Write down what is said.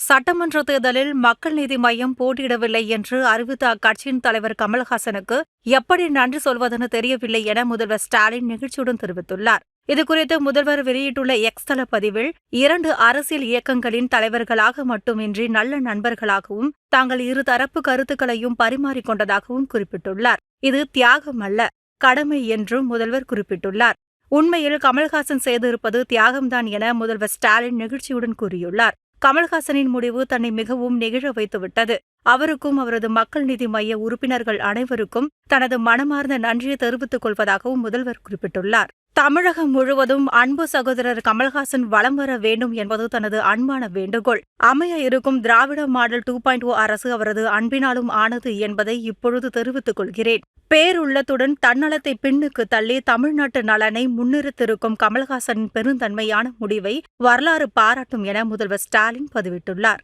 சட்டமன்ற தேர்தலில் மக்கள் நீதி மய்யம் போட்டியிடவில்லை என்று அறிவித்த அக்கட்சியின் தலைவர் கமல்ஹாசனுக்கு எப்படி நன்றி சொல்வதென தெரியவில்லை என முதல்வர் ஸ்டாலின் நெகிழ்ச்சியுடன் தெரிவித்துள்ளார். இதுகுறித்து முதல்வர் வெளியிட்டுள்ள எக்ஸ் தள பதிவில், 2 அரசியல் இயக்கங்களின் தலைவர்களாக மட்டுமின்றி நல்ல நண்பர்களாகவும் தாங்கள் இருதரப்பு கருத்துக்களையும் பரிமாறிக்கொண்டதாகவும் குறிப்பிட்டுள்ளார். இது தியாகம் அல்ல, கடமை என்றும் முதல்வர் குறிப்பிட்டுள்ளார். உண்மையில் கமல்ஹாசன் செய்திருப்பது தியாகம்தான் என முதல்வர் ஸ்டாலின் நெகிழ்ச்சியுடன் கூறியுள்ளார். கமல்ஹாசனின் முடிவு தன்னை மிகவும் நெகிழ வைத்துவிட்டது. அவருக்கும் அவரது மக்கள் நீதி மய்ய உறுப்பினர்கள் அனைவருக்கும் தனது மனமார்ந்த நன்றியை தெரிவித்துக் கொள்வதாகவும் முதல்வர் குறிப்பிட்டுள்ளார். தமிழகம் முழுவதும் அன்பு சகோதரர் கமல்ஹாசன் வலம் வர வேண்டும் என்பது தனது அன்பான வேண்டுகோள். அமைய இருக்கும் திராவிட மாடல் 2.0 அரசு அவரது அன்பினாலும் ஆனது என்பதை இப்பொழுது தெரிவித்துக் கொள்கிறேன். பேருள்ளத்துடன் தன்னலத்தை பின்னுக்கு தள்ளி தமிழ்நாட்டு நலனை முன்னிறுத்திருக்கும் கமல்ஹாசனின் பெருந்தன்மையான முடிவை வரலாறு பாராட்டும் என முதல்வர் ஸ்டாலின் பதிவிட்டுள்ளார்.